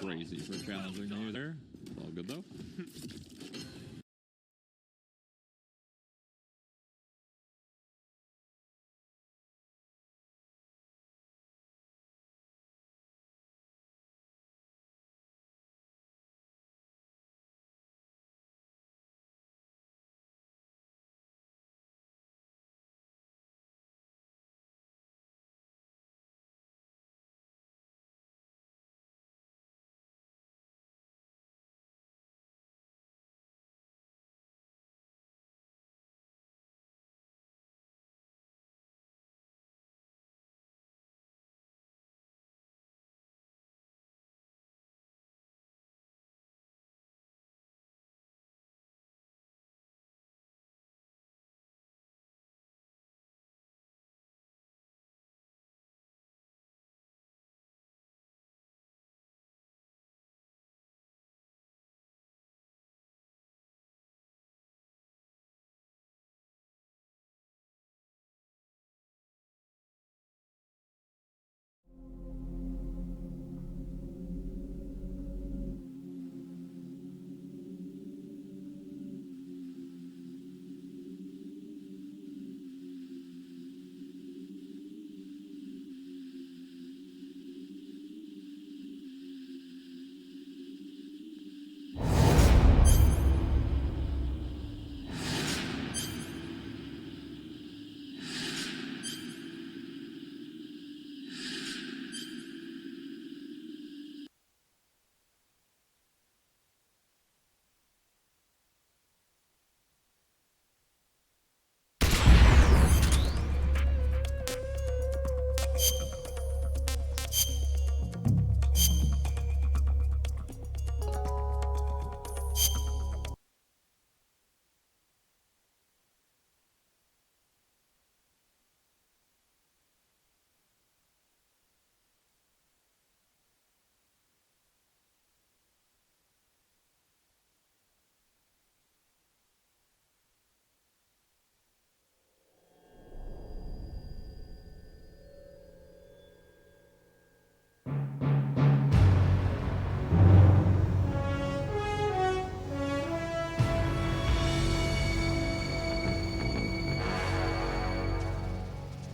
crazy for challenging you there. It's all good though.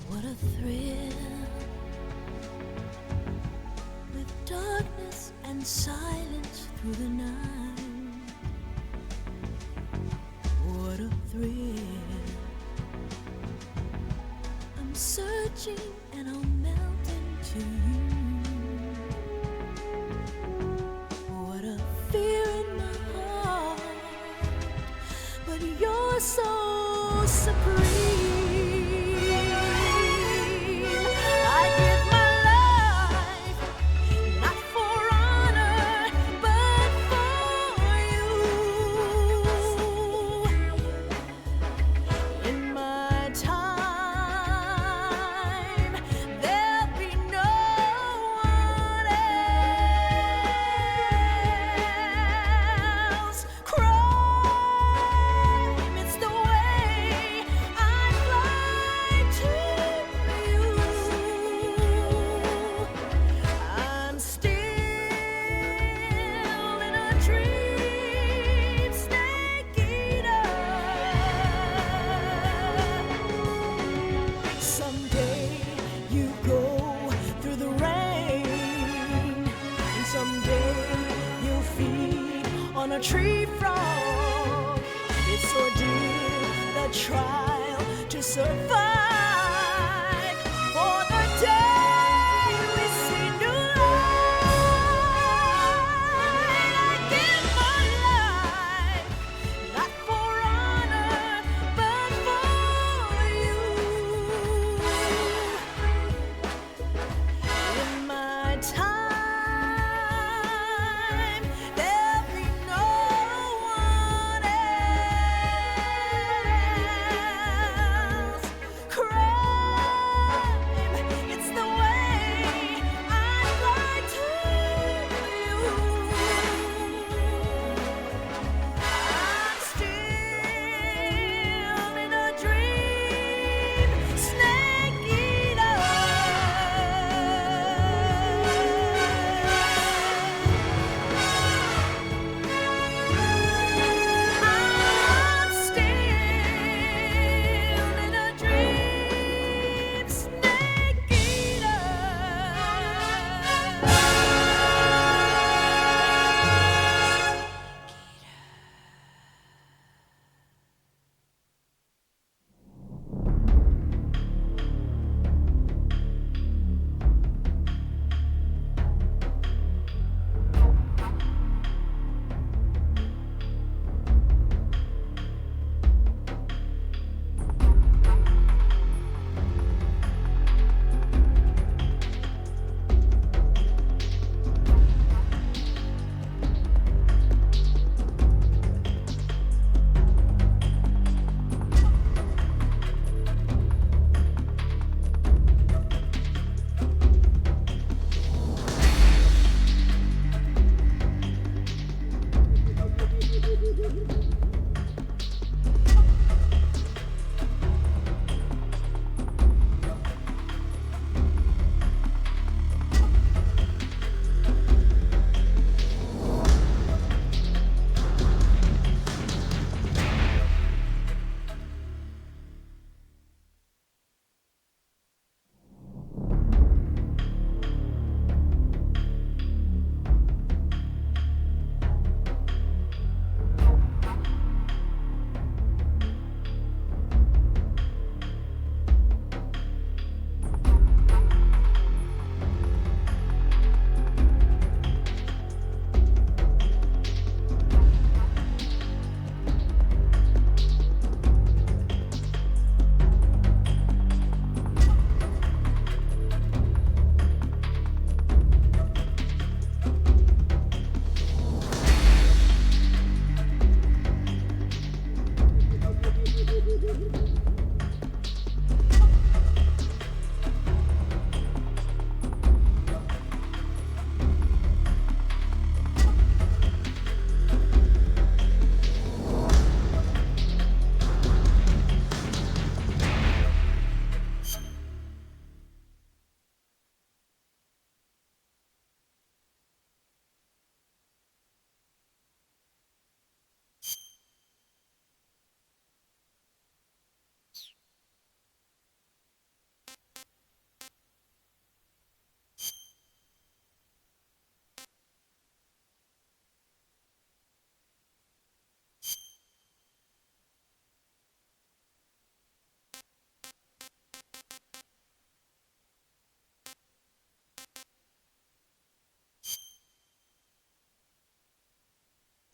What a thrill, with darkness and silence through the night. What a thrill, I'm searching and I'll melt into you. What a fear in my heart, but you're so supreme. On a tree frog, it's ordeal, the trial to survive. For the day we see new light, I give my life, not for honor, but for you. In my time,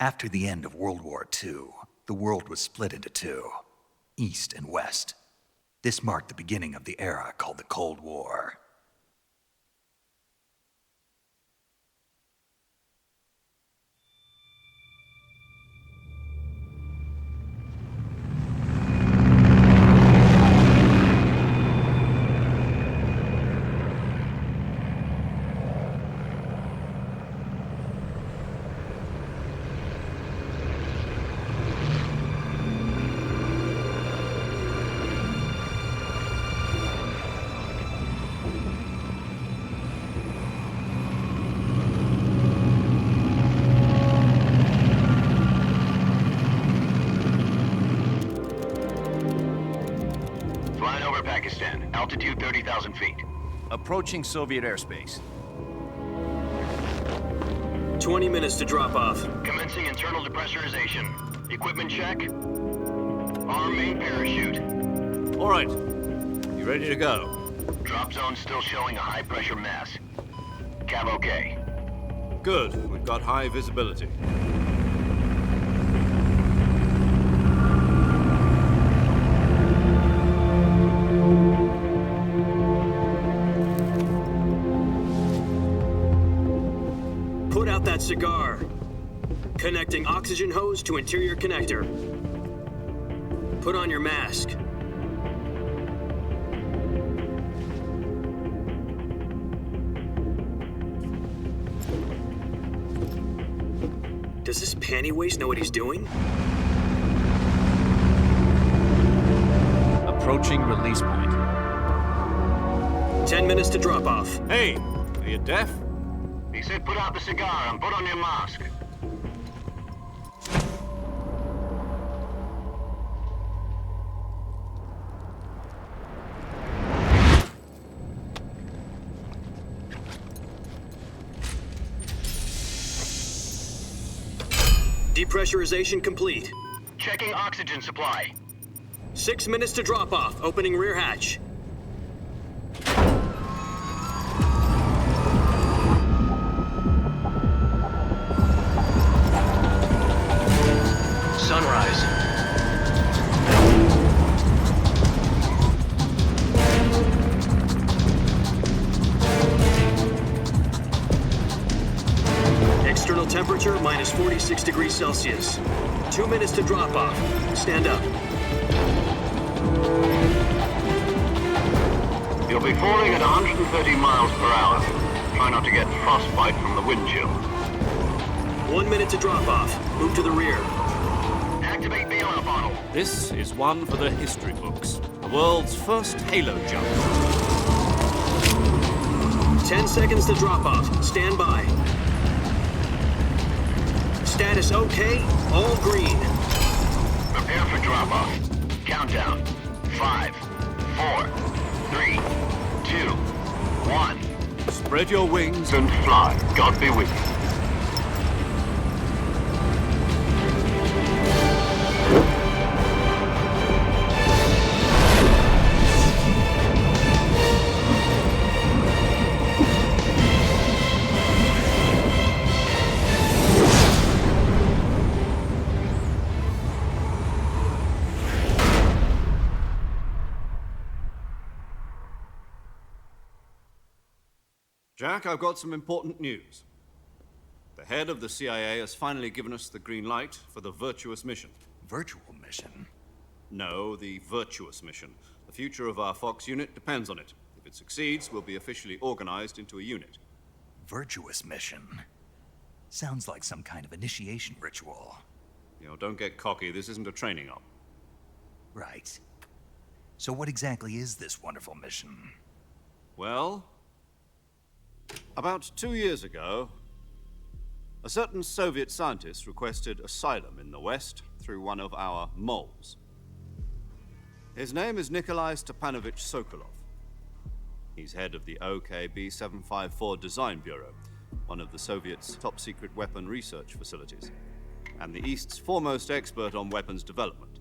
After the end of World War II, the world was split into two, East and West. This marked the beginning of the era called the Cold War. Flying over Pakistan, altitude 30,000 feet. Approaching Soviet airspace. 20 minutes to drop off. Commencing internal depressurization. Equipment check. Arm main parachute. All right. You ready to go? Drop zone still showing a high pressure mass. Cav okay. Good. We've got high visibility. Put out that cigar. Connecting oxygen hose to interior connector. Put on your mask. Does this panty waste know what he's doing? Approaching release point. 10 minutes to drop off. Hey, are you deaf? He said put out the cigar and put on your mask. Depressurization complete. Checking oxygen supply. 6 minutes to drop off. Opening rear hatch. Sunrise. External temperature minus 46 degrees Celsius. 2 minutes to drop off. Stand up. You'll be falling at 130 miles per hour. Try not to get frostbite from the wind chill. 1 minute to drop off. Move to the rear. Activate the honor bottle. This is one for the history books. The world's first halo jump. 10 seconds to drop off. Stand by. Status okay. All green. Prepare for drop-off. Countdown. 5, 4, 3, 2, 1. Spread your wings. And fly. God be with you. Jack, I've got some important news. The head of the CIA has finally given us the green light for the virtuous mission. Virtual mission? No, the virtuous mission. The future of our Fox unit depends on it. If it succeeds, we'll be officially organized into a unit. Virtuous mission? Sounds like some kind of initiation ritual. You know, don't get cocky. This isn't a training op. Right. So what exactly is this wonderful mission? Well, about 2 years ago, a certain Soviet scientist requested asylum in the West through one of our moles. His name is Nikolai Stepanovich Sokolov. He's head of the OKB-754 Design Bureau, one of the Soviets' top-secret weapon research facilities, and the East's foremost expert on weapons development.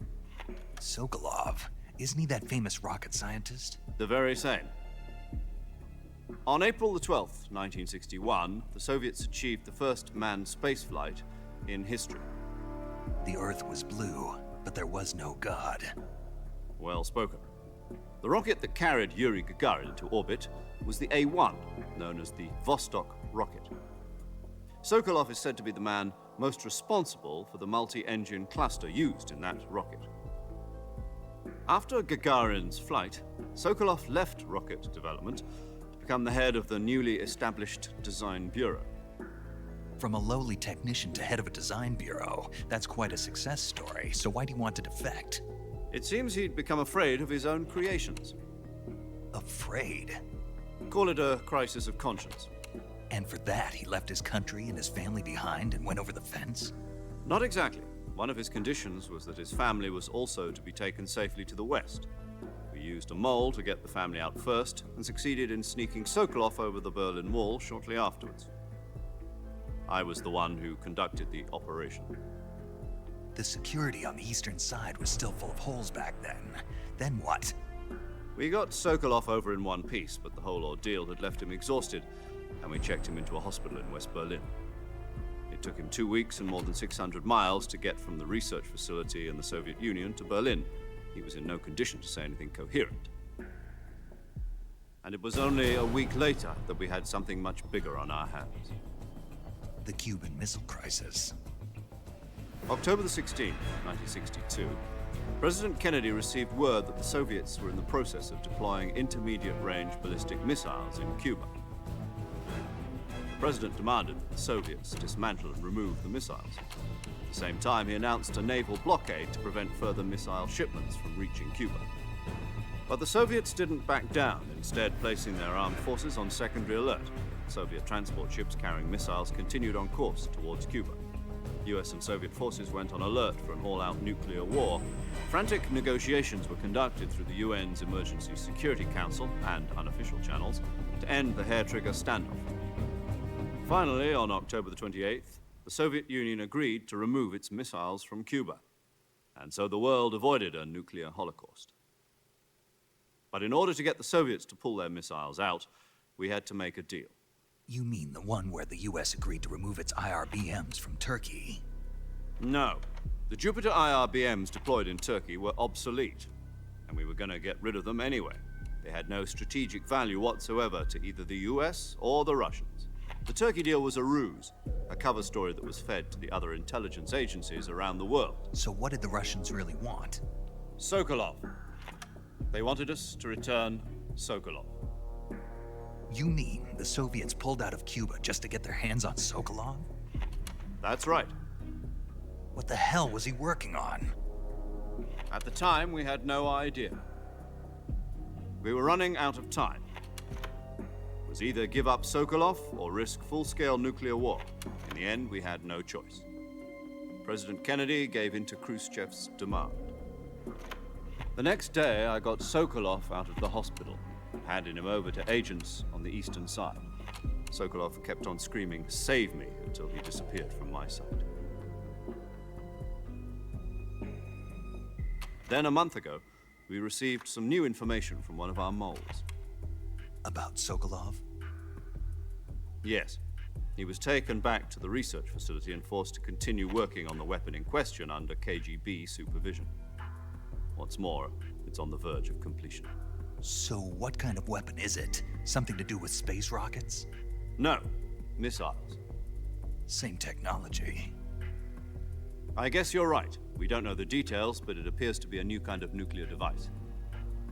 Sokolov? Isn't he that famous rocket scientist? The very same. On April the 12th, 1961, the Soviets achieved the first manned spaceflight in history. The Earth was blue, but there was no God. Well spoken. The rocket that carried Yuri Gagarin to orbit was the A-1, known as the Vostok rocket. Sokolov is said to be the man most responsible for the multi-engine cluster used in that rocket. After Gagarin's flight, Sokolov left rocket development to become the head of the newly established Design Bureau. From a lowly technician to head of a design bureau, that's quite a success story, so why do you want to defect? It seems he'd become afraid of his own creations. Afraid? Call it a crisis of conscience. And for that, he left his country and his family behind and went over the fence? Not exactly. One of his conditions was that his family was also to be taken safely to the west. We used a mole to get the family out first and succeeded in sneaking Sokolov over the Berlin Wall shortly afterwards. I was the one who conducted the operation. The security on the eastern side was still full of holes back then. Then what? We got Sokolov over in one piece, but the whole ordeal had left him exhausted, and we checked him into a hospital in West Berlin. It took him 2 weeks and more than 600 miles to get from the research facility in the Soviet Union to Berlin. He was in no condition to say anything coherent. And it was only a week later that we had something much bigger on our hands. The Cuban Missile Crisis. October the 16th, 1962, President Kennedy received word that the Soviets were in the process of deploying intermediate-range ballistic missiles in Cuba. The president demanded that the Soviets dismantle and remove the missiles. At the same time, he announced a naval blockade to prevent further missile shipments from reaching Cuba. But the Soviets didn't back down, instead placing their armed forces on secondary alert. Soviet transport ships carrying missiles continued on course towards Cuba. US and Soviet forces went on alert for an all-out nuclear war. Frantic negotiations were conducted through the UN's Emergency Security Council and unofficial channels to end the hair-trigger standoff. Finally, on October the 28th, the Soviet Union agreed to remove its missiles from Cuba, and so the world avoided a nuclear holocaust. But in order to get the Soviets to pull their missiles out, we had to make a deal. You mean the one where the US agreed to remove its IRBMs from Turkey? No. The Jupiter IRBMs deployed in Turkey were obsolete, and we were going to get rid of them anyway. They had no strategic value whatsoever to either the US or the Russians. The Turkey deal was a ruse, a cover story that was fed to the other intelligence agencies around the world. So what did the Russians really want? Sokolov. They wanted us to return Sokolov. You mean the Soviets pulled out of Cuba just to get their hands on Sokolov? That's right. What the hell was he working on? At the time, we had no idea. We were running out of time. It was either give up Sokolov or risk full-scale nuclear war. In the end, we had no choice. President Kennedy gave in to Khrushchev's demand. The next day, I got Sokolov out of the hospital, handing him over to agents on the eastern side. Sokolov kept on screaming, "Save me," until he disappeared from my sight. Then a month ago, we received some new information from one of our moles. About Sokolov? Yes. He was taken back to the research facility and forced to continue working on the weapon in question under KGB supervision. What's more, it's on the verge of completion. So what kind of weapon is it? Something to do with space rockets? No, missiles. Same technology. I guess you're right. We don't know the details, but it appears to be a new kind of nuclear device.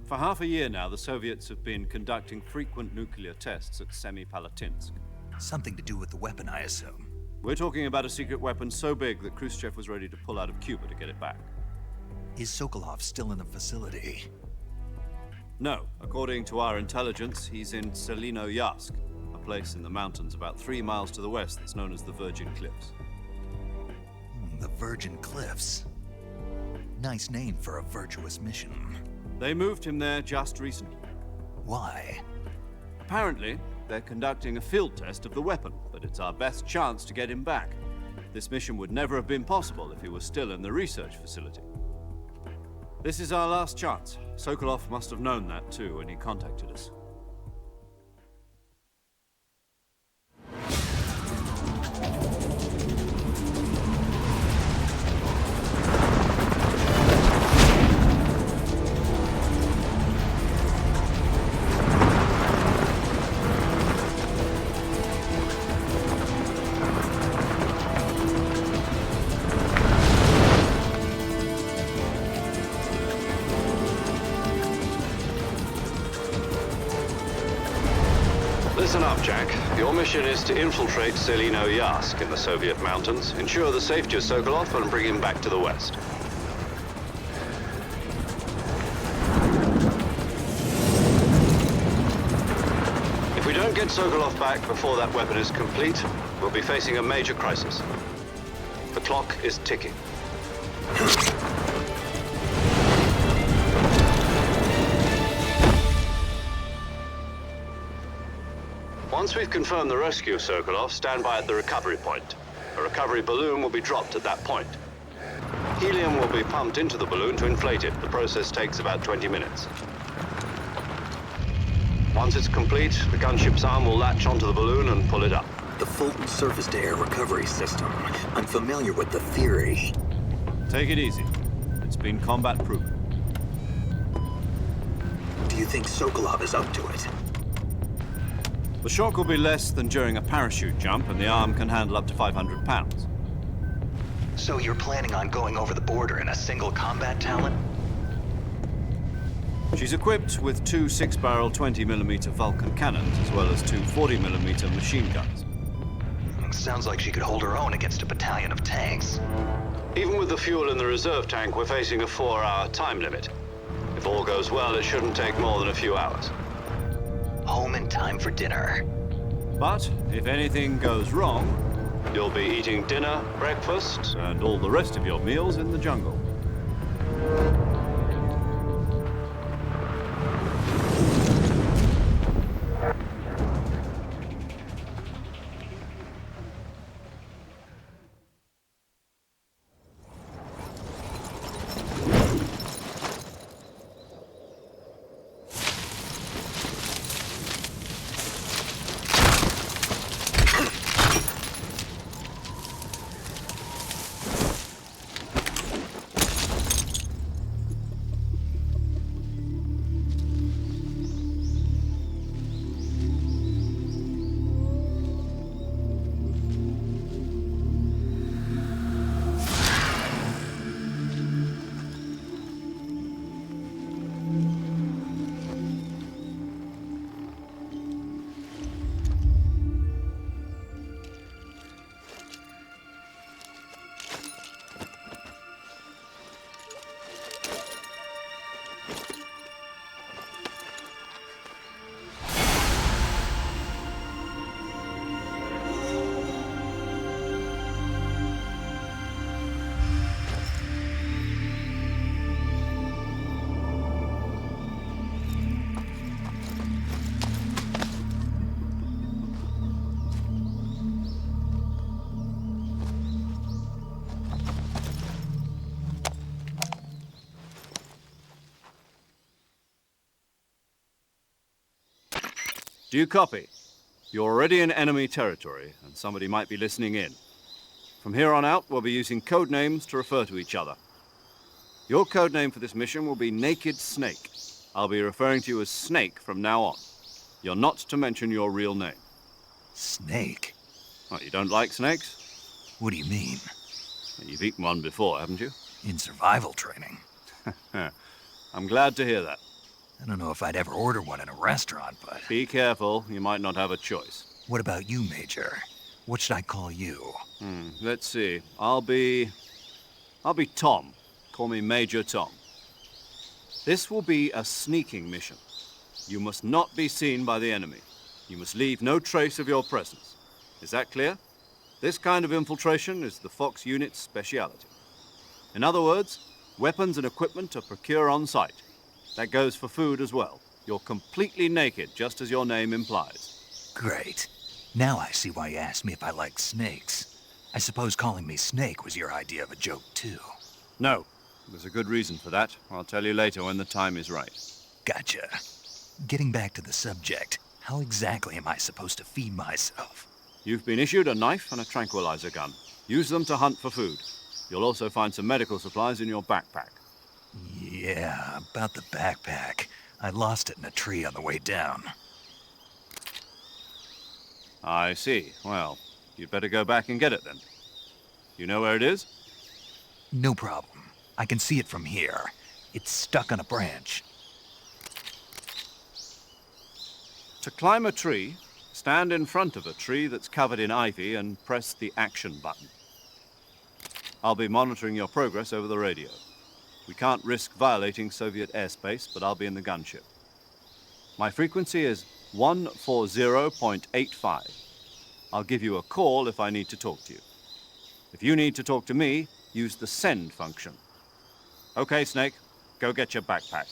For half a year now, the Soviets have been conducting frequent nuclear tests at Semipalatinsk. Something to do with the weapon, I assume. We're talking about a secret weapon so big that Khrushchev was ready to pull out of Cuba to get it back. Is Sokolov still in the facility? No. According to our intelligence, he's in Selinoyarsk, a place in the mountains about 3 miles to the west that's known as the Virgin Cliffs. The Virgin Cliffs. Nice name for a virtuous mission. They moved him there just recently. Why? Apparently, they're conducting a field test of the weapon, but it's our best chance to get him back. This mission would never have been possible if he was still in the research facility. This is our last chance. Sokolov must have known that too when he contacted us. up, Jack. Your mission is to infiltrate Selino-Yask in the Soviet mountains, ensure the safety of Sokolov, and bring him back to the west. If we don't get Sokolov back before that weapon is complete, we'll be facing a major crisis. The clock is ticking. Once we've confirmed the rescue of Sokolov, stand by at the recovery point. A recovery balloon will be dropped at that point. Helium will be pumped into the balloon to inflate it. The process takes about 20 minutes. Once it's complete, the gunship's arm will latch onto the balloon and pull it up. The Fulton surface-to-air recovery system. I'm familiar with the theory. Take it easy. It's been combat-proven. Do you think Sokolov is up to it? The shock will be less than during a parachute jump, and the arm can handle up to 500 pounds. So you're planning on going over the border in a single combat talent? She's equipped with two 6-barrel 20mm Vulcan cannons, as well as two 40mm machine guns. Sounds like she could hold her own against a battalion of tanks. Even with the fuel in the reserve tank, we're facing a 4-hour time limit. If all goes well, it shouldn't take more than a few hours. Home in time for dinner. But if anything goes wrong, you'll be eating dinner, breakfast, and all the rest of your meals in the jungle. Do you copy? You're already in enemy territory, and somebody might be listening in. From here on out, we'll be using code names to refer to each other. Your code name for this mission will be Naked Snake. I'll be referring to you as Snake from now on. You're not to mention your real name. Snake? What, you don't like snakes? What do you mean? You've eaten one before, haven't you? In survival training. I'm glad to hear that. I don't know if I'd ever order one in a restaurant, but... Be careful, you might not have a choice. What about you, Major? What should I call you? Let's see. I'll be Tom. Call me Major Tom. This will be a sneaking mission. You must not be seen by the enemy. You must leave no trace of your presence. Is that clear? This kind of infiltration is the Fox unit's speciality. In other words, weapons and equipment are procured on site. That goes for food as well. You're completely naked, just as your name implies. Great. Now I see why you asked me if I like snakes. I suppose calling me Snake was your idea of a joke, too. No. There's a good reason for that. I'll tell you later when the time is right. Gotcha. Getting back to the subject, how exactly am I supposed to feed myself? You've been issued a knife and a tranquilizer gun. Use them to hunt for food. You'll also find some medical supplies in your backpack. Yeah, about the backpack. I lost it in a tree on the way down. I see. Well, you'd better go back and get it then. You know where it is? No problem. I can see it from here. It's stuck on a branch. To climb a tree, stand stand in front of a tree that's covered in ivy and press the action button. I'll be monitoring your progress over the radio. We can't risk violating Soviet airspace, but I'll be in the gunship. My frequency is 140.85. I'll give you a call if I need to talk to you. If you need to talk to me, use the send function. Okay, Snake, go get your backpack.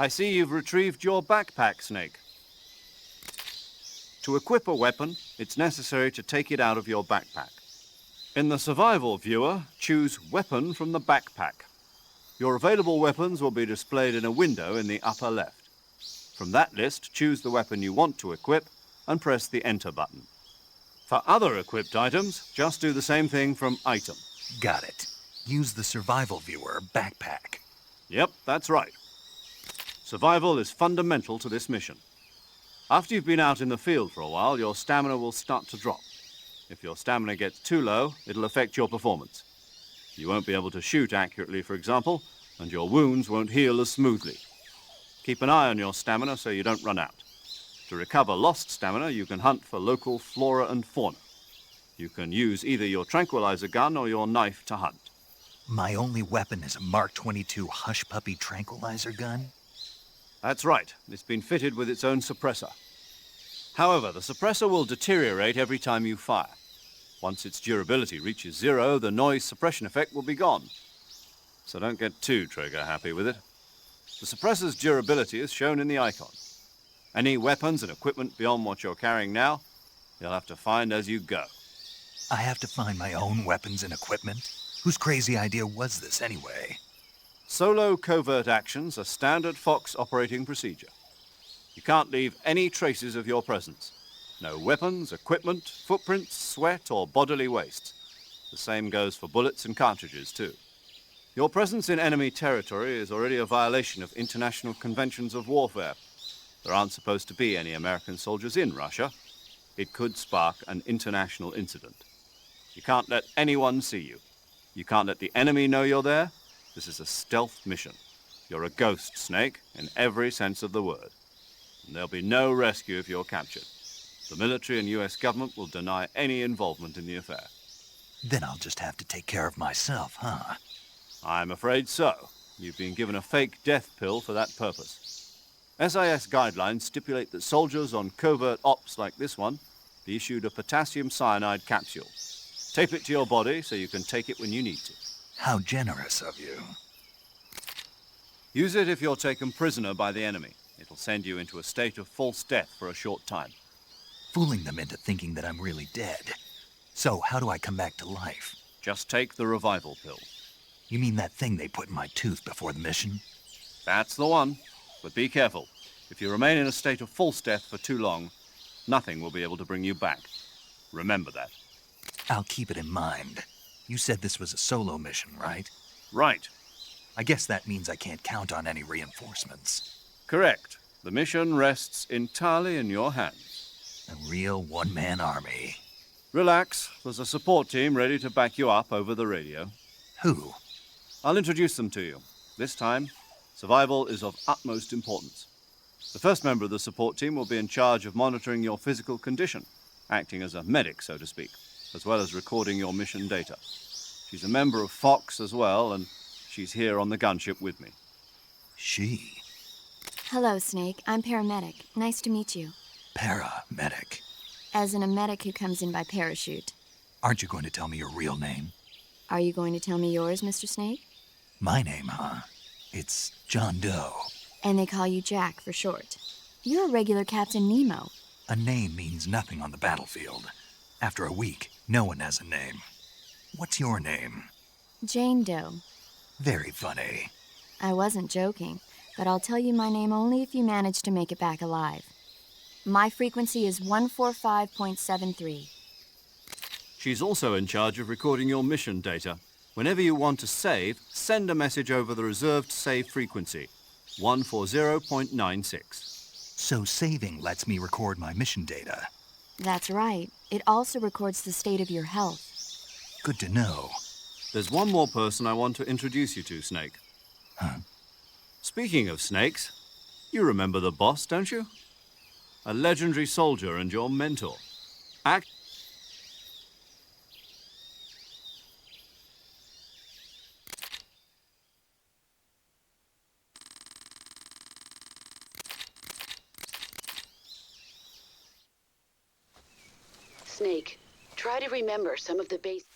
I see you've retrieved your backpack, Snake. To equip a weapon, it's necessary to take it out of your backpack. In the survival viewer, choose Weapon from the backpack. Your available weapons will be displayed in a window in the upper left. From that list, choose the weapon you want to equip and press the Enter button. For other equipped items, just do the same thing from Item. Got it. Use the survival viewer backpack. Yep, that's right. Survival is fundamental to this mission. After you've been out in the field for a while, your stamina will start to drop. If your stamina gets too low, it'll affect your performance. You won't be able to shoot accurately, for example, and your wounds won't heal as smoothly. Keep an eye on your stamina so you don't run out. To recover lost stamina, you can hunt for local flora and fauna. You can use either your tranquilizer gun or your knife to hunt. My only weapon is a Mark 22 Hush Puppy tranquilizer gun? That's right. It's been fitted with its own suppressor. However, the suppressor will deteriorate every time you fire. Once its durability reaches 0, the noise suppression effect will be gone. So don't get too trigger-happy with it. The suppressor's durability is shown in the icon. Any weapons and equipment beyond what you're carrying now, you'll have to find as you go. I have to find my own weapons and equipment? Whose crazy idea was this anyway? Solo covert actions are standard Fox operating procedure. You can't leave any traces of your presence. No weapons, equipment, footprints, sweat, or bodily waste. The same goes for bullets and cartridges, too. Your presence in enemy territory is already a violation of international conventions of warfare. There aren't supposed to be any American soldiers in Russia. It could spark an international incident. You can't let anyone see you. You can't let the enemy know you're there. This is a stealth mission. You're a ghost, Snake, in every sense of the word. And there'll be no rescue if you're captured. The military and U.S. government will deny any involvement in the affair. Then I'll just have to take care of myself, huh? I'm afraid so. You've been given a fake death pill for that purpose. SIS guidelines stipulate that soldiers on covert ops like this one be issued a potassium cyanide capsule. Tape it to your body so you can take it when you need to. How generous of you. Use it if you're taken prisoner by the enemy. It'll send you into a state of false death for a short time. Fooling them into thinking that I'm really dead. So, how do I come back to life? Just take the revival pill. You mean that thing they put in my tooth before the mission? That's the one. But be careful. If you remain in a state of false death for too long, nothing will be able to bring you back. Remember that. I'll keep it in mind. You said this was a solo mission, right? Right. I guess that means I can't count on any reinforcements. Correct. The mission rests entirely in your hands. A real one-man army. Relax. There's a support team ready to back you up over the radio. Who? I'll introduce them to you. This time, survival is of utmost importance. The first member of the support team will be in charge of monitoring your physical condition, acting as a medic, so to speak, as well as recording your mission data. She's a member of Fox as well, and she's here on the gunship with me. She? Hello, Snake. I'm paramedic. Nice to meet you. Paramedic. As in a medic who comes in by parachute. Aren't you going to tell me your real name? Are you going to tell me yours, Mr. Snake? My name, huh? It's John Doe. And they call you Jack for short. You're a regular Captain Nemo. A name means nothing on the battlefield. After a week, no one has a name. What's your name? Jane Doe. Very funny. I wasn't joking, but I'll tell you my name only if you manage to make it back alive. My frequency is 145.73. She's also in charge of recording your mission data. Whenever you want to save, send a message over the reserved save frequency, 140.96. So saving lets me record my mission data. That's right. It also records the state of your health. Good to know. There's one more person I want to introduce you to, Snake. Huh? Speaking of snakes, you remember the boss, don't you? A legendary soldier and your mentor. Snake, try to remember some of the basic.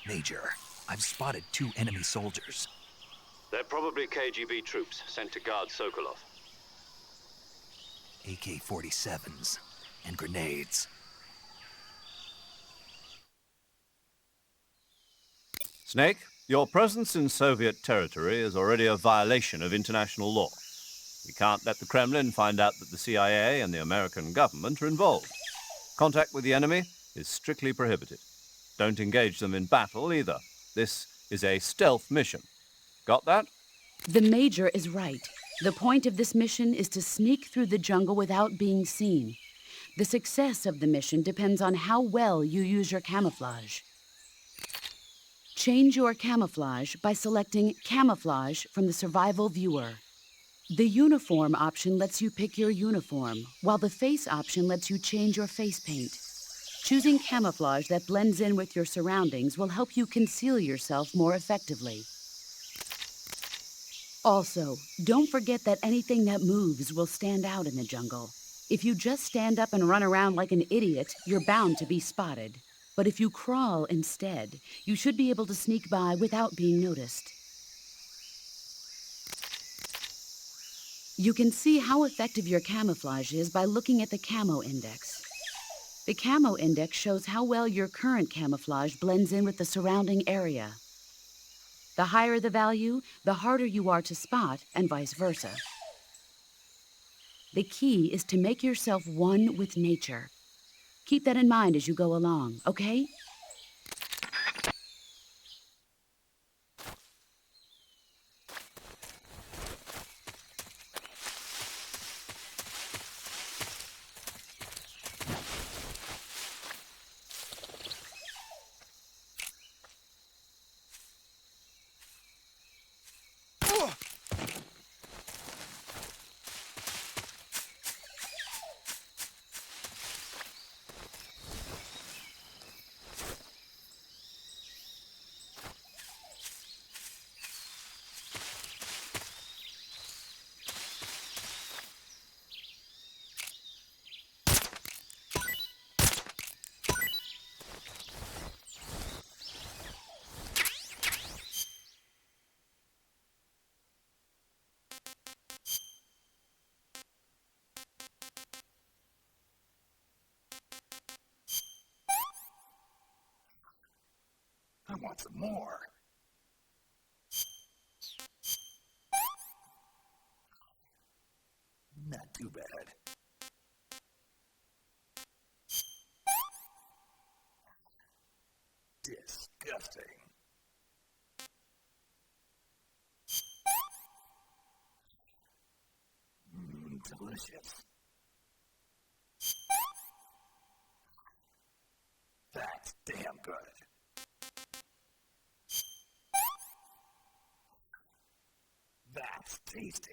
Major, I've spotted 2 enemy soldiers. They're probably KGB troops sent to guard Sokolov. AK-47s and grenades. Snake, your presence in Soviet territory is already a violation of international law. We can't let the Kremlin find out that the CIA and the American government are involved. Contact with the enemy is strictly prohibited. Don't engage them in battle either. This is a stealth mission. Got that? The Major is right. The point of this mission is to sneak through the jungle without being seen. The success of the mission depends on how well you use your camouflage. Change your camouflage by selecting Camouflage from the Survival Viewer. The Uniform option lets you pick your uniform, while the Face option lets you change your face paint. Choosing camouflage that blends in with your surroundings will help you conceal yourself more effectively. Also, don't forget that anything that moves will stand out in the jungle. If you just stand up and run around like an idiot, you're bound to be spotted. But if you crawl instead, you should be able to sneak by without being noticed. You can see how effective your camouflage is by looking at the Camo Index. The Camo Index shows how well your current camouflage blends in with the surrounding area. The higher the value, the harder you are to spot, and vice versa. The key is to make yourself one with nature. Keep that in mind as you go along, okay? I want some more. Not too bad. Disgusting. Delicious. That's damn good. That's tasty.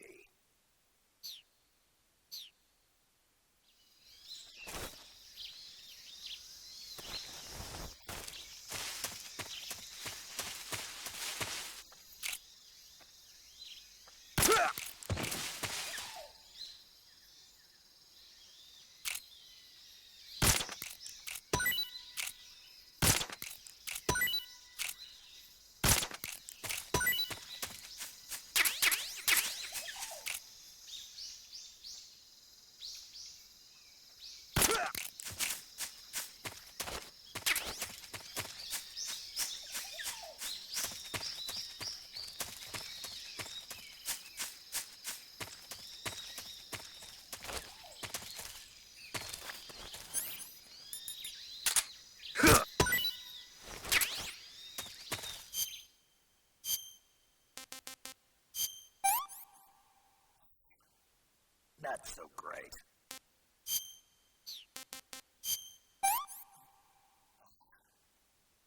Not so great.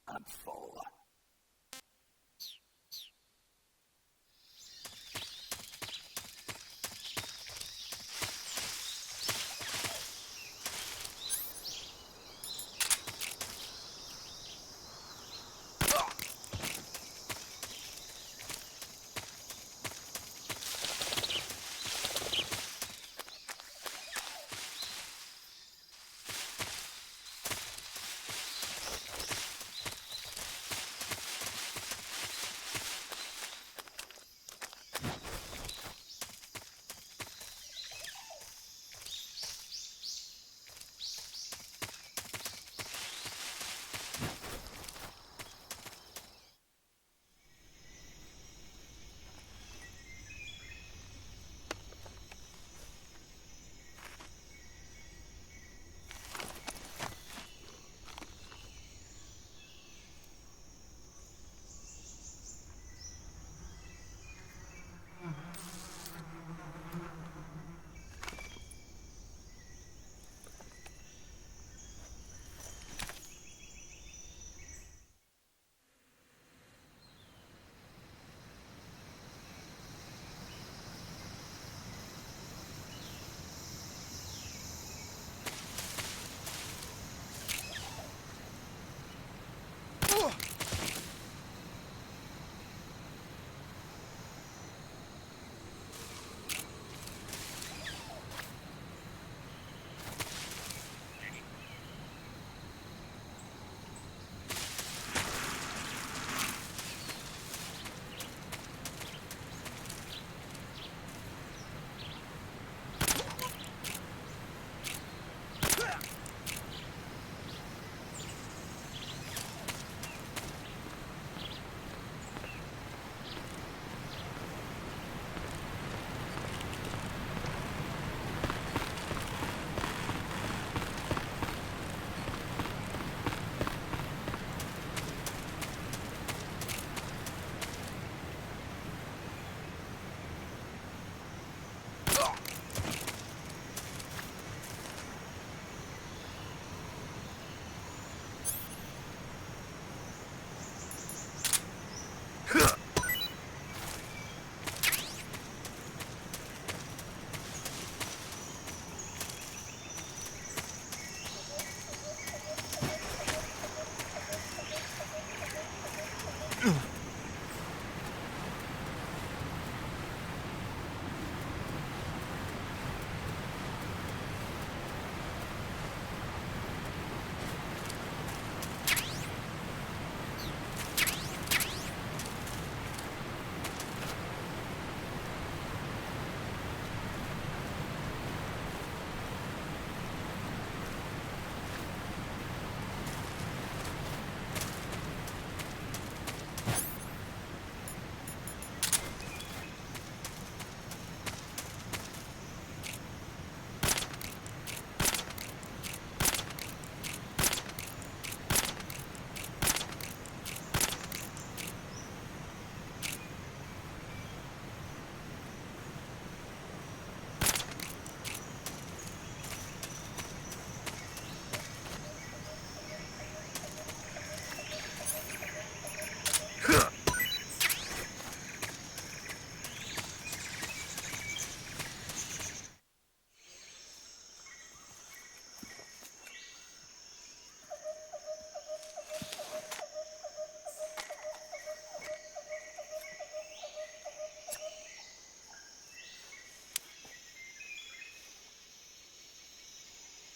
I'm full.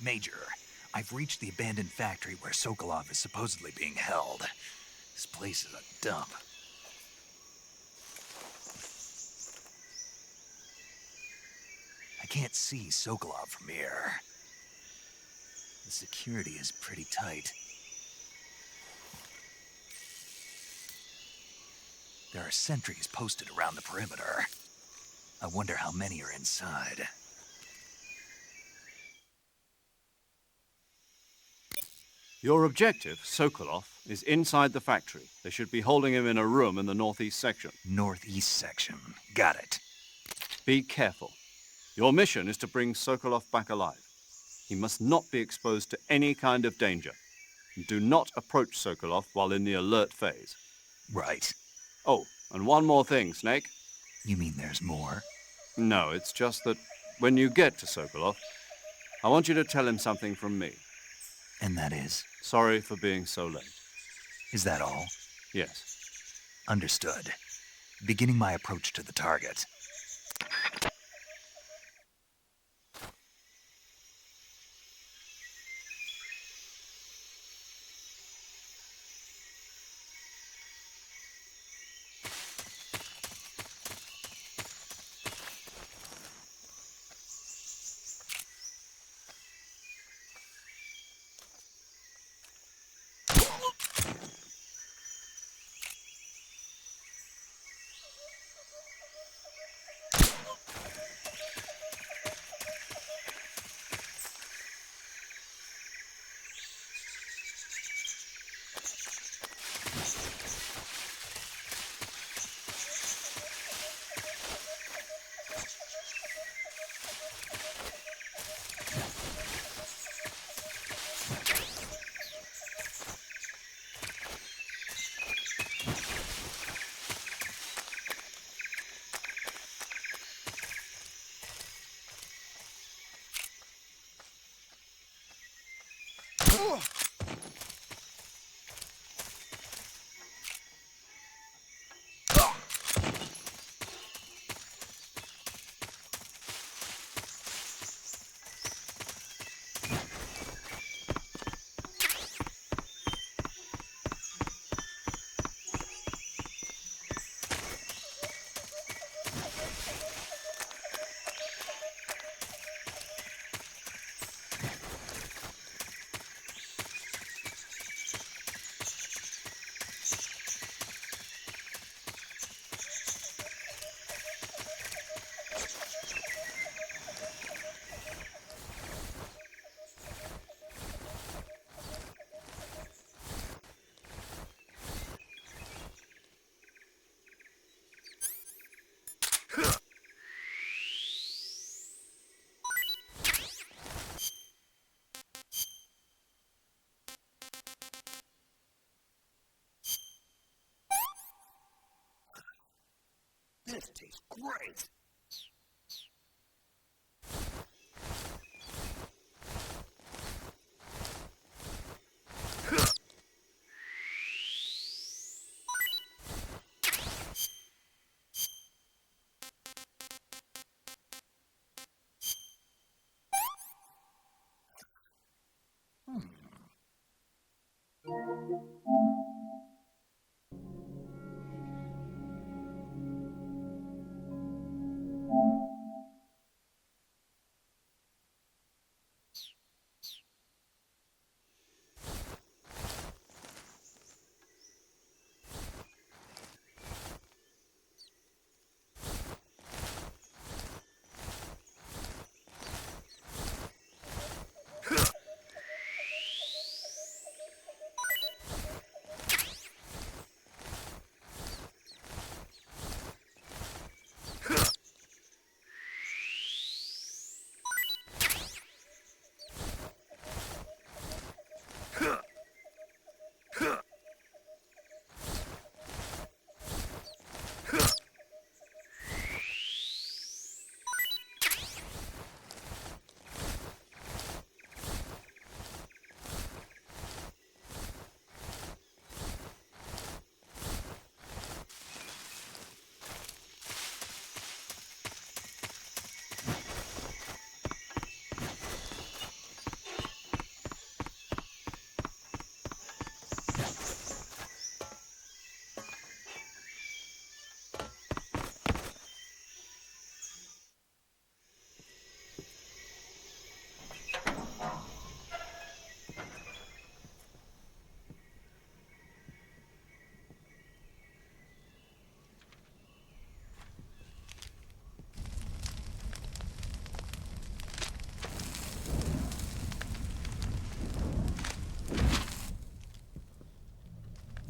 Major, I've reached the abandoned factory where Sokolov is supposedly being held. This place is a dump. I can't see Sokolov from here. The security is pretty tight. There are sentries posted around the perimeter. I wonder how many are inside. Your objective, Sokolov, is inside the factory. They should be holding him in a room in the northeast section. Northeast section. Got it. Be careful. Your mission is to bring Sokolov back alive. He must not be exposed to any kind of danger. Do not approach Sokolov while in the alert phase. Right. Oh, and one more thing, Snake. You mean there's more? No, it's just that when you get to Sokolov, I want you to tell him something from me. And that is? Sorry for being so late. Is that all? Yes. Understood. Beginning my approach to the target. This tastes great!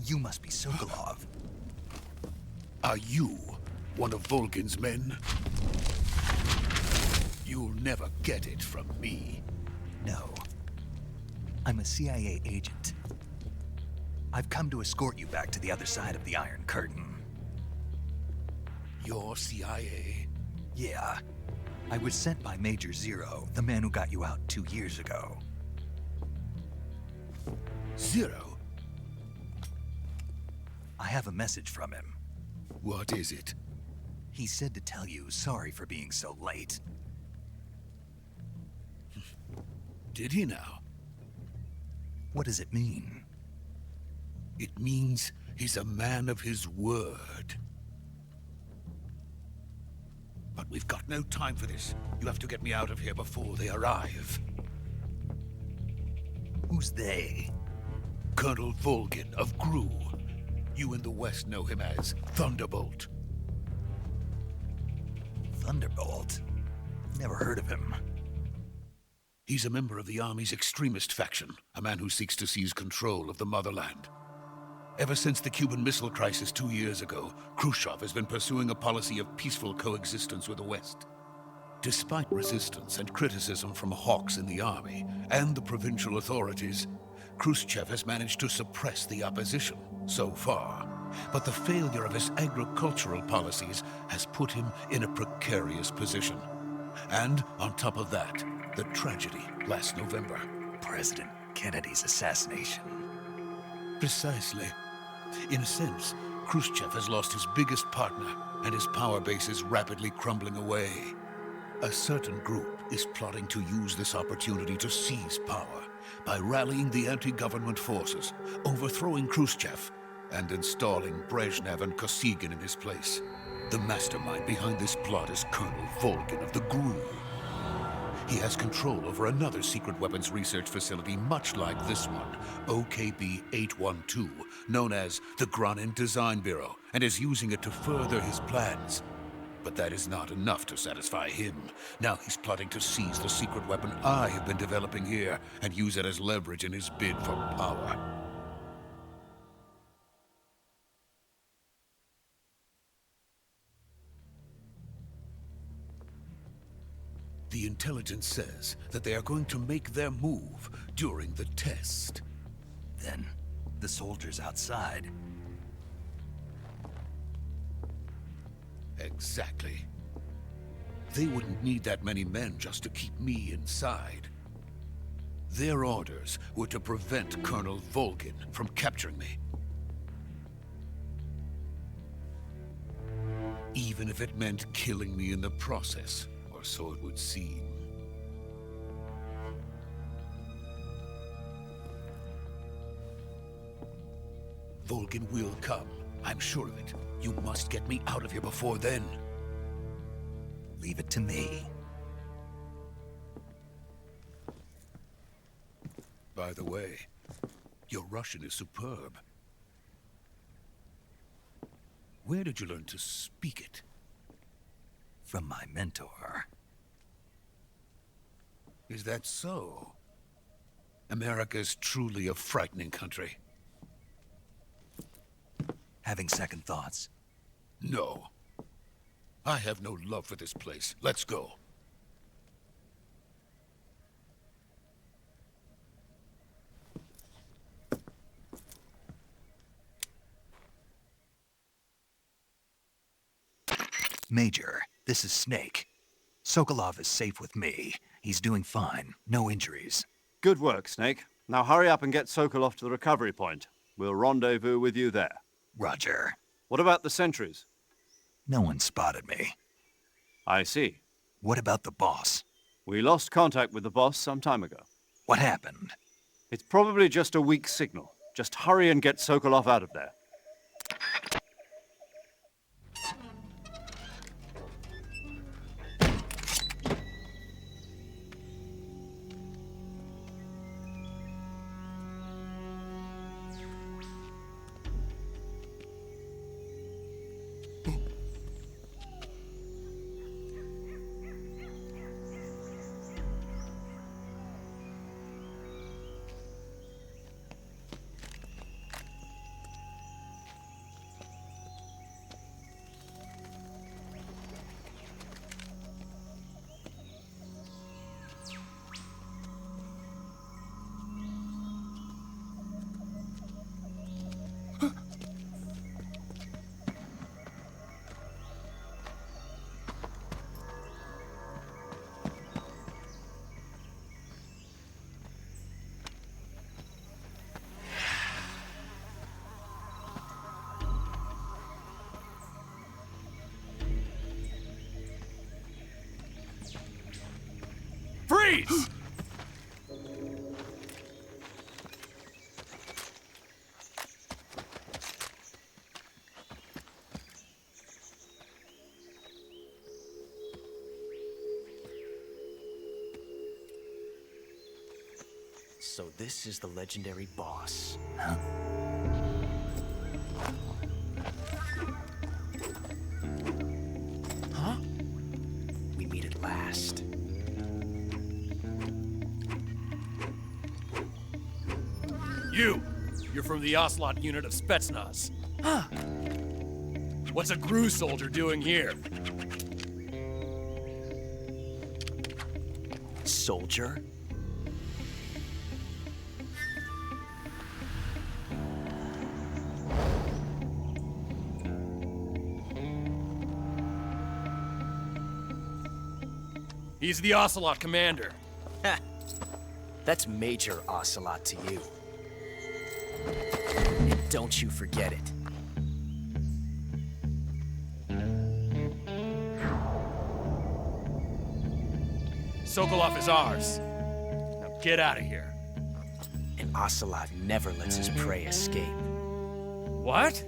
You must be Sokolov. Are you one of Volgin's men? You'll never get it from me. No. I'm a CIA agent. I've come to escort you back to the other side of the Iron Curtain. You're CIA? Yeah. I was sent by Major Zero, the man who got you out 2 years ago. Zero? I have a message from him. What is it? He said to tell you sorry for being so late. Did he now? What does it mean? It means he's a man of his word. But we've got no time for this. You have to get me out of here before they arrive. Who's they? Colonel Volgin of GRU. You in the West know him as Thunderbolt. Thunderbolt? Never heard of him. He's a member of the Army's extremist faction, a man who seeks to seize control of the motherland. Ever since the Cuban Missile Crisis 2 years ago, Khrushchev has been pursuing a policy of peaceful coexistence with the West. Despite resistance and criticism from hawks in the army and the provincial authorities, Khrushchev has managed to suppress the opposition so far. But the failure of his agricultural policies has put him in a precarious position. And on top of that, the tragedy last November. President Kennedy's assassination. Precisely. In a sense, Khrushchev has lost his biggest partner, and his power base is rapidly crumbling away. A certain group is plotting to use this opportunity to seize power by rallying the anti-government forces, overthrowing Khrushchev, and installing Brezhnev and Kosygin in his place. The mastermind behind this plot is Colonel Volgin of the GRU. He has control over another secret weapons research facility much like this one, OKB-812, known as the Granin Design Bureau, and is using it to further his plans. But that is not enough to satisfy him. Now he's plotting to seize the secret weapon I have been developing here and use it as leverage in his bid for power. The intelligence says that they are going to make their move during the test. Then, the soldiers outside. Exactly. They wouldn't need that many men just to keep me inside. Their orders were to prevent Colonel Volgin from capturing me. Even if it meant killing me in the process. So it would seem. Volgin will come. I'm sure of it. You must get me out of here before then. Leave it to me. By the way, your Russian is superb. Where did you learn to speak it? From my mentor. Is that so? America is truly a frightening country. Having second thoughts? No. I have no love for this place. Let's go. Major, this is Snake. Sokolov is safe with me. He's doing fine. No injuries. Good work, Snake. Now hurry up and get Sokolov to the recovery point. We'll rendezvous with you there. Roger. What about the sentries? No one spotted me. I see. What about the boss? We lost contact with the boss some time ago. What happened? It's probably just a weak signal. Just hurry and get Sokolov out of there. Freeze! So this is the legendary boss. Huh? Huh? We meet at last. You're from the Ocelot unit of Spetsnaz. Huh. What's a GRU soldier doing here? Soldier? He's the Ocelot commander. That's Major Ocelot to you. And don't you forget it. Sokolov is ours. Now get out of here. And Ocelot never lets his prey escape. What?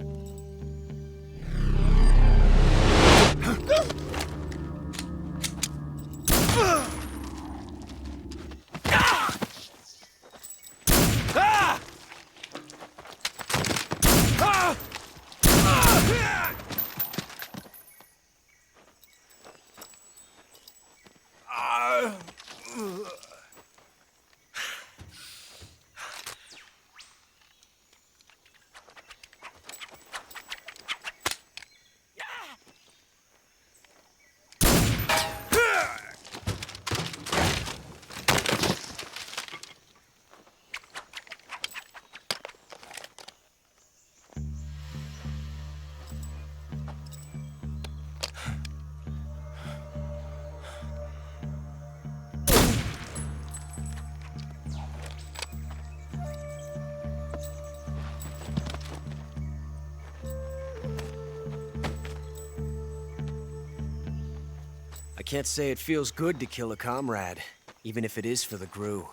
I can't say it feels good to kill a comrade, even if it is for the GRU.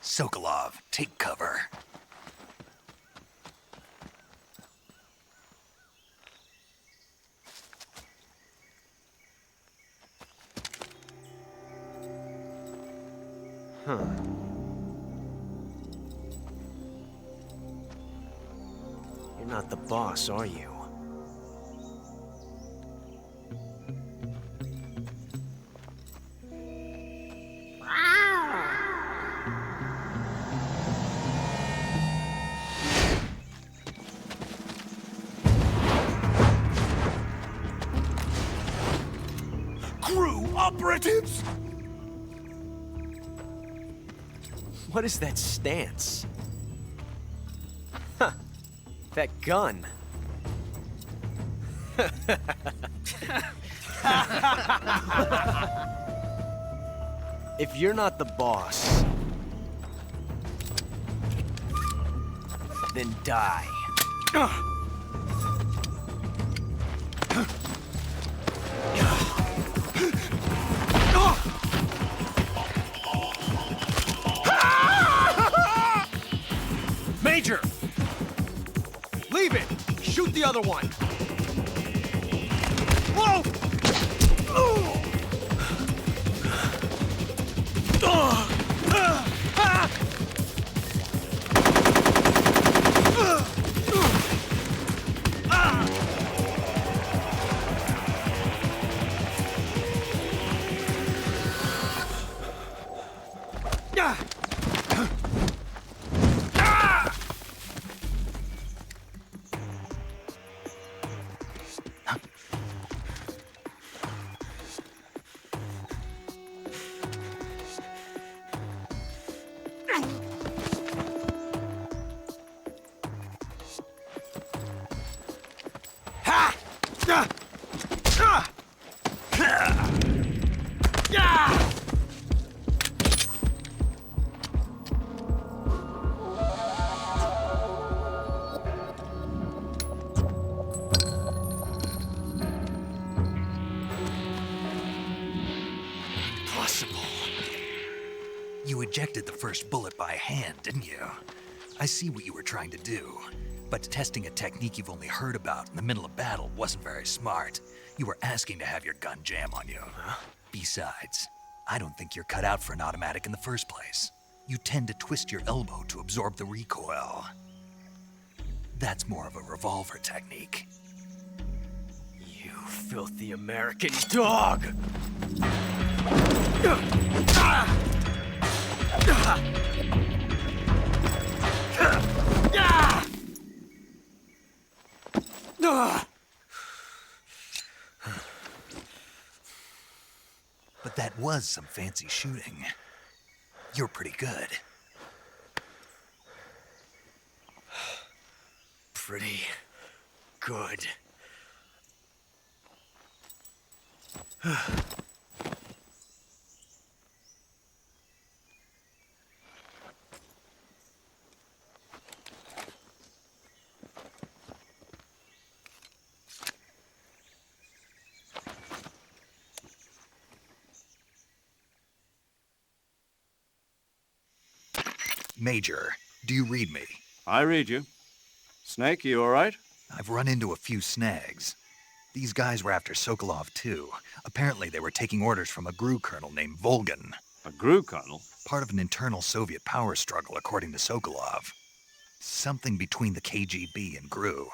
Sokolov, take cover. Huh. You're not the boss, are you? GRU operatives! What is that stance? Huh. That gun. If you're not the boss, then die. Major! Leave it! Shoot the other one! Whoa! ejected the first bullet by hand, didn't you? I see what you were trying to do, but testing a technique you've only heard about in the middle of battle wasn't very smart. You were asking to have your gun jam on you. Besides, I don't think you're cut out for an automatic in the first place. You tend to twist your elbow to absorb the recoil. That's more of a revolver technique. You filthy American dog! But that was some fancy shooting. You're pretty good. Pretty good. Major, do you read me? I read you. Snake, you all right? I've run into a few snags. These guys were after Sokolov too. Apparently they were taking orders from a GRU colonel named Volgan. A GRU colonel? Part of an internal Soviet power struggle, according to Sokolov. Something between the KGB and GRU.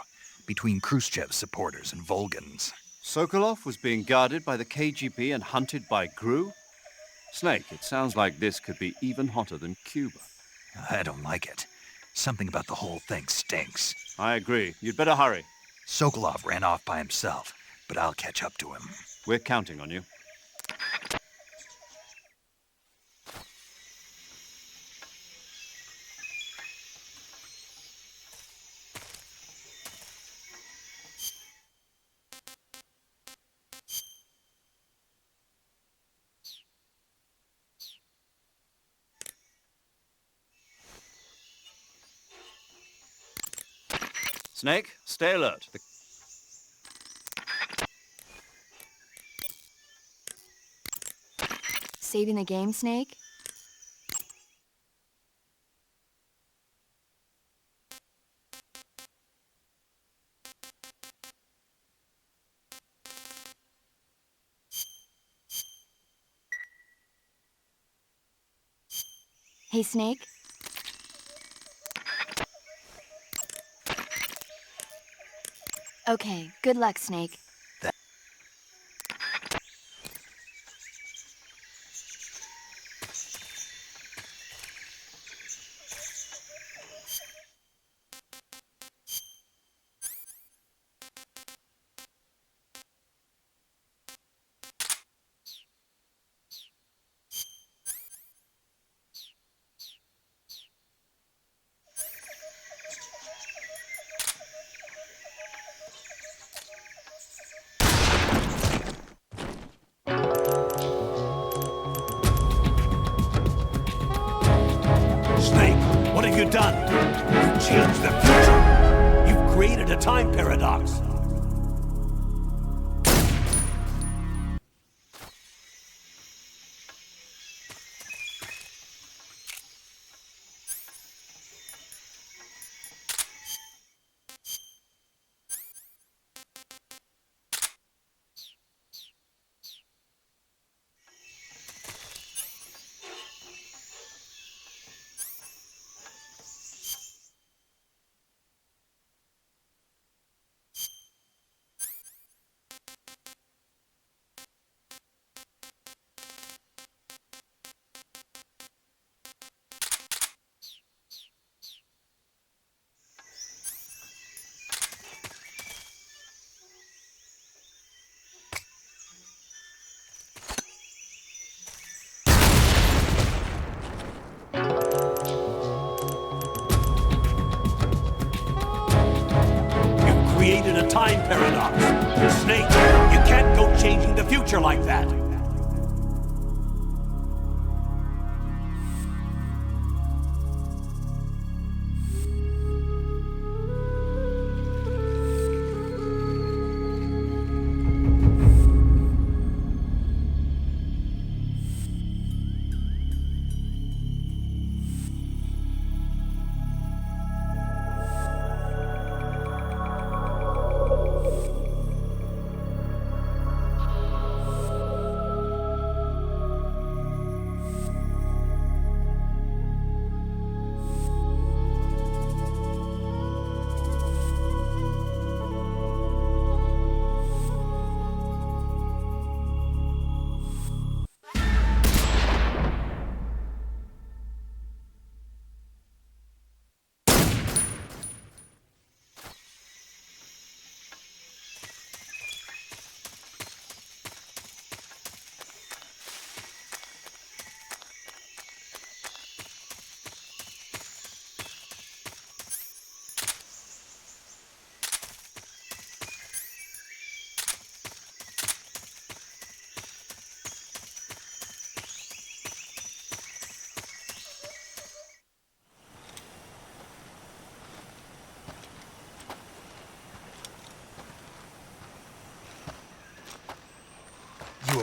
Between Khrushchev's supporters and Volgan's. Sokolov was being guarded by the KGB and hunted by GRU? Snake, it sounds like this could be even hotter than Cuba. I don't like it. Something about the whole thing stinks. I agree. You'd better hurry. Sokolov ran off by himself, but I'll catch up to him. We're counting on you. Snake, stay alert. Saving the game, Snake? Hey, Snake? Okay, good luck, Snake. What have you done? You changed the future. You've created a time paradox. Created a time paradox. Snake, you can't go changing the future like that.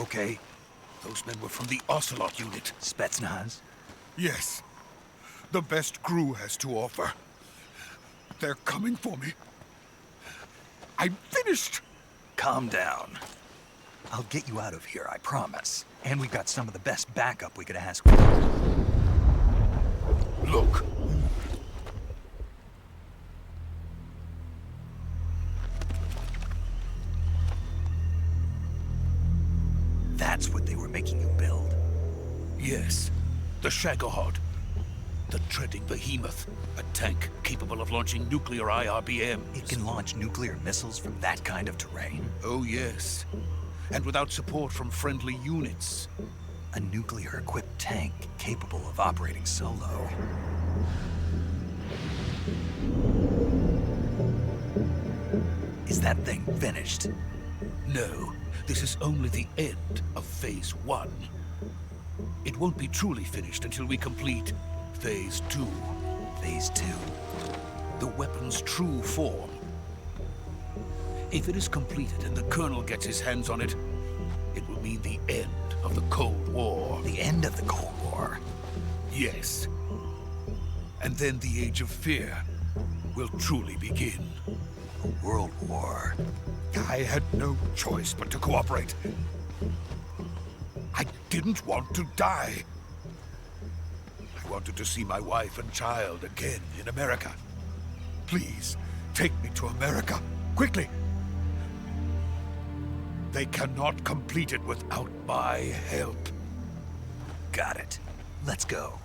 okay? Those men were from the Ocelot unit. Spetsnaz? Yes. The best crew has to offer. They're coming for me. I'm finished! Calm down. I'll get you out of here, I promise. And we've got some of the best backup we could ask for. Look. That's what they were making you build? Yes. The Shagohod. The treading behemoth. A tank capable of launching nuclear IRBMs. It can launch nuclear missiles from that kind of terrain? Oh, yes. And without support from friendly units. A nuclear-equipped tank capable of operating solo. Is that thing finished? No. This is only the end of Phase 1. It won't be truly finished until we complete Phase 2. Phase 2? The weapon's true form. If it is completed and the Colonel gets his hands on it, it will mean the end of the Cold War. The end of the Cold War? Yes. And then the Age of Fear will truly begin. A world war? I had no choice but to cooperate. I didn't want to die. I wanted to see my wife and child again in America. Please, take me to America, quickly. They cannot complete it without my help. Got it. Let's go.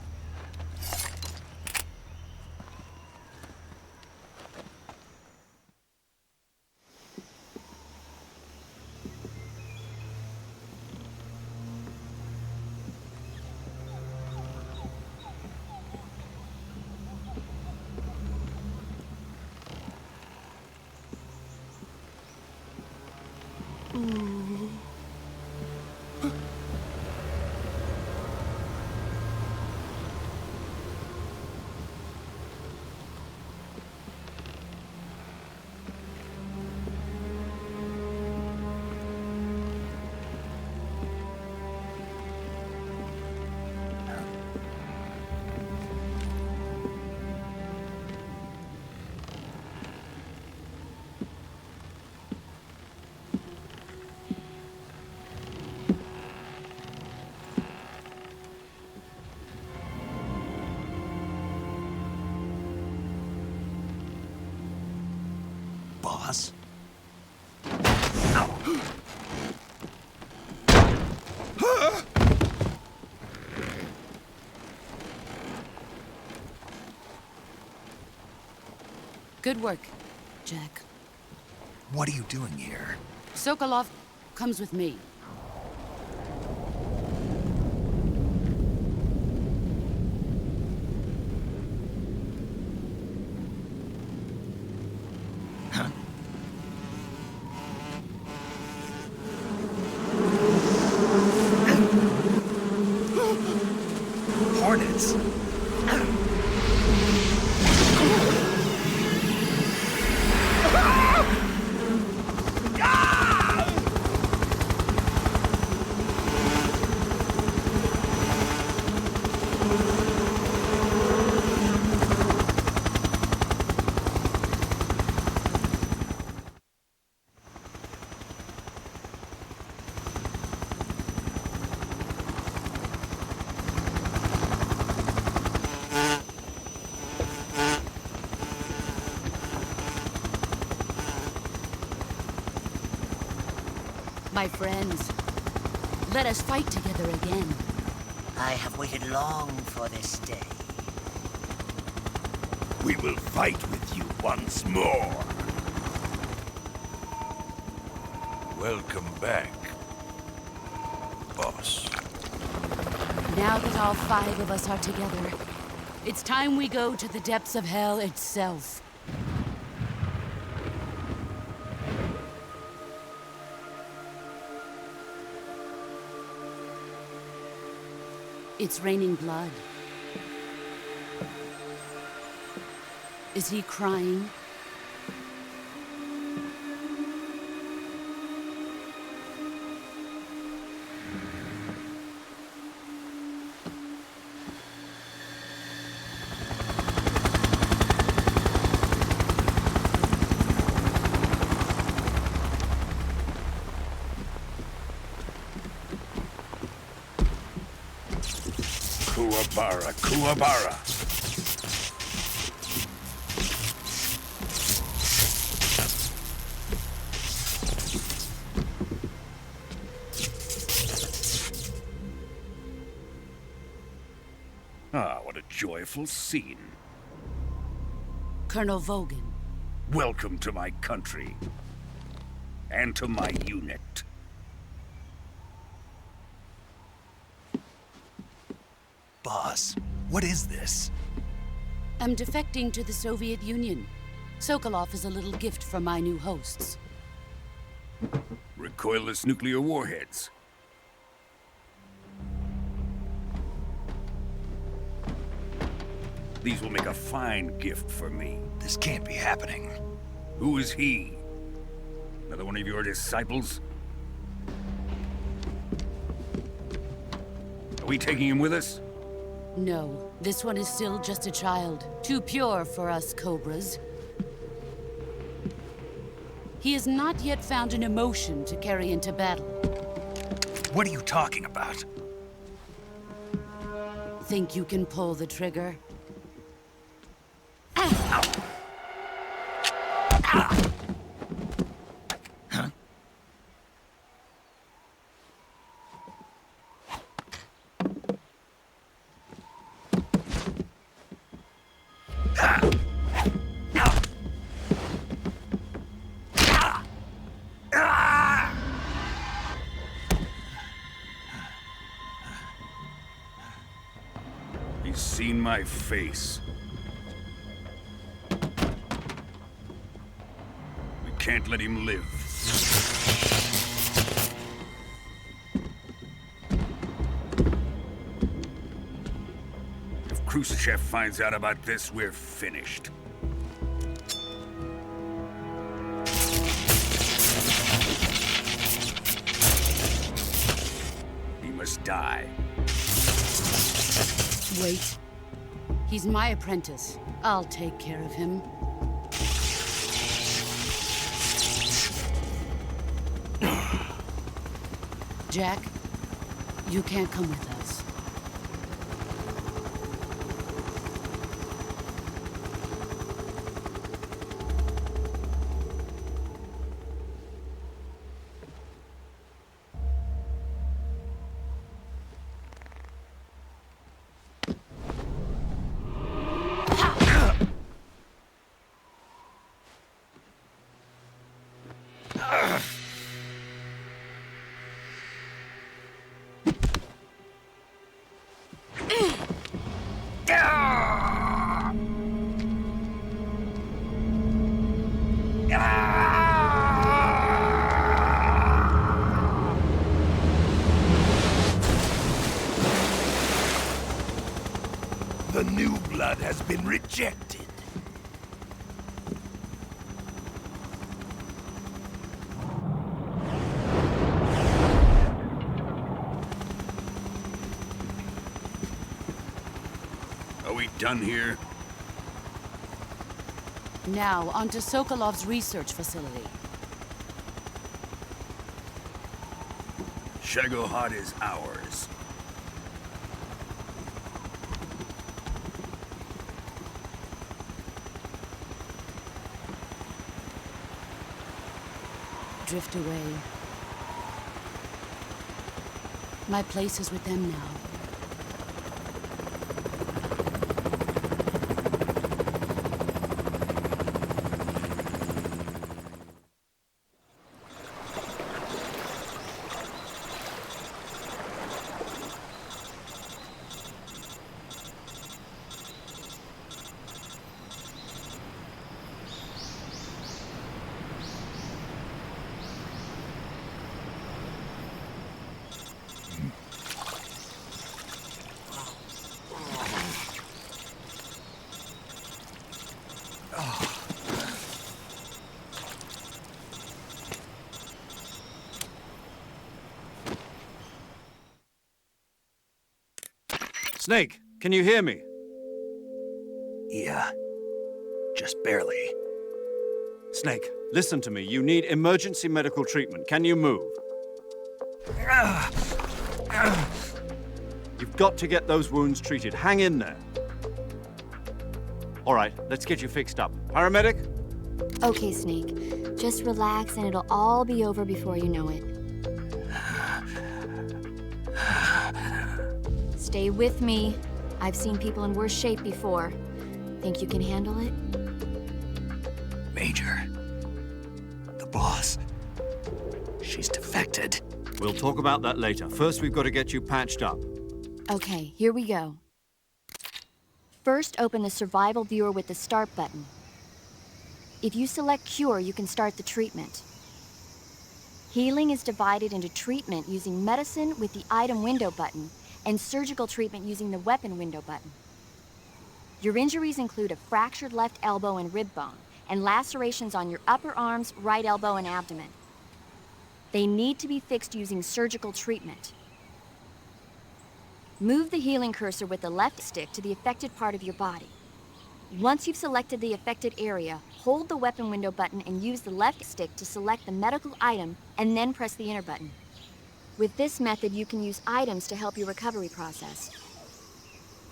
Boss? Good work, Jack. What are you doing here? Sokolov comes with me. Hornets? My friends, let us fight together again. I have waited long for this day. We will fight with you once more. Welcome back, boss. Now that all 5 of us are together, it's time we go to the depths of hell itself. It's raining blood. Is he crying? Kuwabara, Kuwabara. Ah, what a joyful scene. Colonel Vogan. Welcome to my country. And to my unit. Boss, what is this? I'm defecting to the Soviet Union. Sokolov is a little gift from my new hosts. Recoilless nuclear warheads. These will make a fine gift for me. This can't be happening. Who is he? Another one of your disciples? Are we taking him with us? No, this one is still just a child. Too pure for us Cobras. He has not yet found an emotion to carry into battle. What are you talking about? Think you can pull the trigger? He's seen my face. We can't let him live. If Khrushchev finds out about this, we're finished. He must die. Wait. He's my apprentice. I'll take care of him. Jack, you can't come with us. The new blood has been rejected. Are we done here? Now, onto Sokolov's research facility. Shagohod is ours. Drift away. My place is with them now. Snake, can you hear me? Yeah, just barely. Snake, listen to me. You need emergency medical treatment. Can you move? You've got to get those wounds treated. Hang in there. All right, let's get you fixed up. Paramedic? Okay, Snake. Just relax and it'll all be over before you know it. Stay with me. I've seen people in worse shape before. Think you can handle it? Major, the boss, she's defected. We'll talk about that later. First, we've got to get you patched up. Okay, here we go. First, open the survival viewer with the start button. If you select cure, you can start the treatment. Healing is divided into treatment using medicine with the item window button and surgical treatment using the weapon window button. Your injuries include a fractured left elbow and rib bone, and lacerations on your upper arms, right elbow, and abdomen. They need to be fixed using surgical treatment. Move the healing cursor with the left stick to the affected part of your body. Once you've selected the affected area, hold the weapon window button and use the left stick to select the medical item, and then press the enter button. With this method, you can use items to help your recovery process.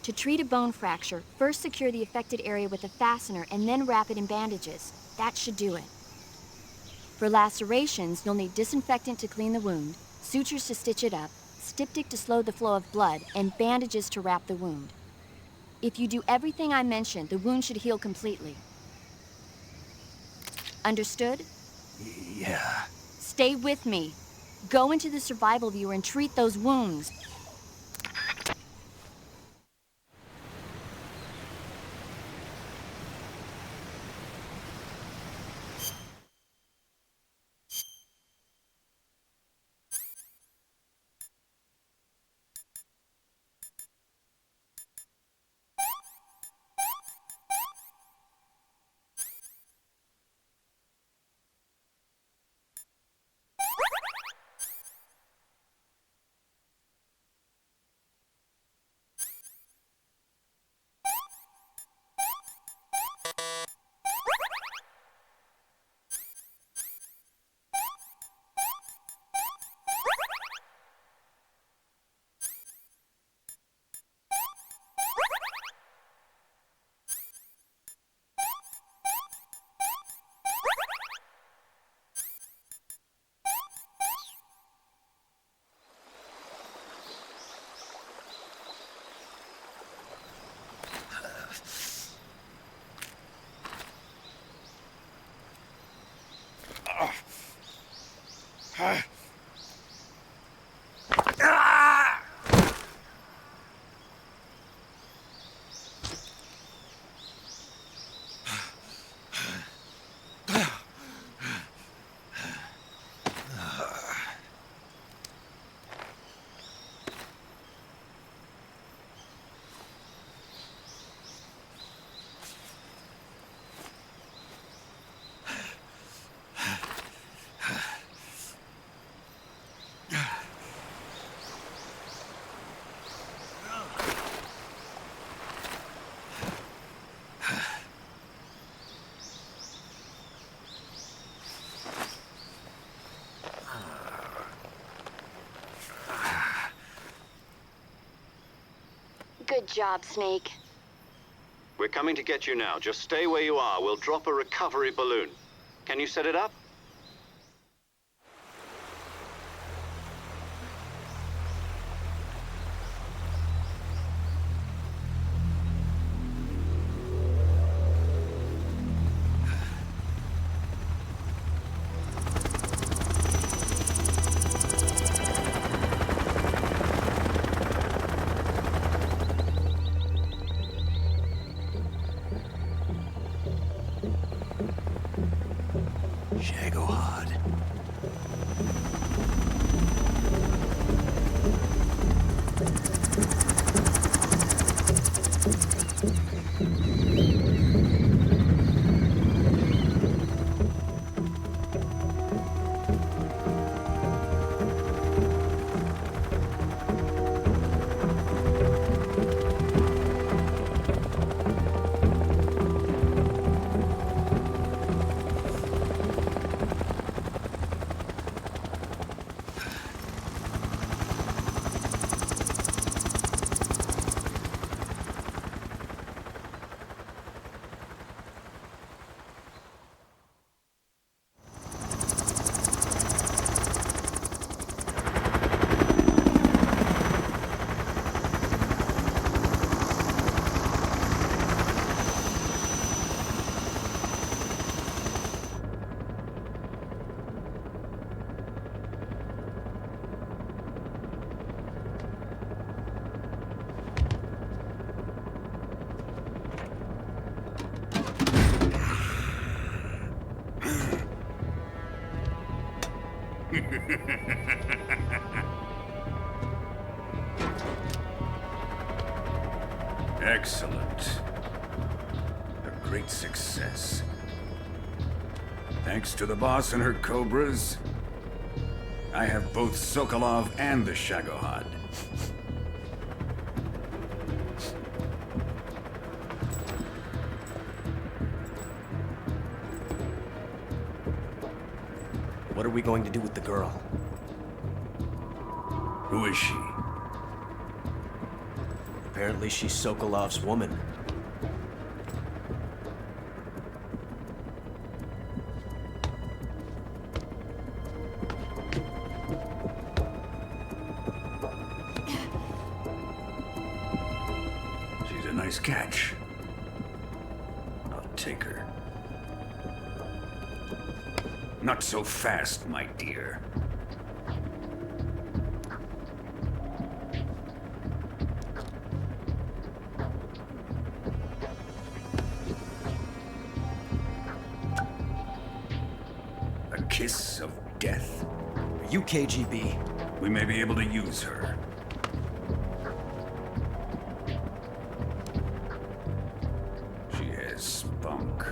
To treat a bone fracture, first secure the affected area with a fastener and then wrap it in bandages. That should do it. For lacerations, you'll need disinfectant to clean the wound, sutures to stitch it up, styptic to slow the flow of blood, and bandages to wrap the wound. If you do everything I mentioned, the wound should heal completely. Understood? Yeah. Stay with me. Go into the survival viewer and treat those wounds. Good job, Snake. We're coming to get you now. Just stay where you are. We'll drop a recovery balloon. Can you set it up? Shagohod. Excellent. A great success. Thanks to the boss and her cobras, I have both Sokolov and the Shagohod. What are we going to do with the girl? Who is she? Apparently she's Sokolov's woman. She's a nice catch. I'll take her. Not so fast, my dear. A kiss of death. Are you KGB? We may be able to use her. She has spunk.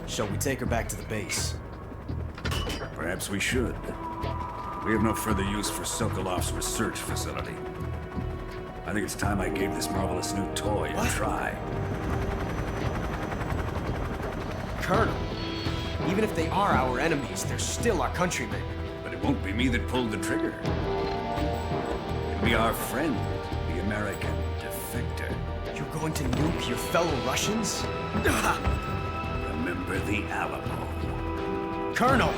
Shall we take her back to the base? Perhaps we should. We have no further use for Sokolov's research facility. I think it's time I gave this marvelous new toy a try. Colonel, even if they are our enemies, they're still our countrymen. But it won't be me that pulled the trigger. It'll be our friend, the American defector. You're going to nuke your fellow Russians? Remember the Alamo. Colonel!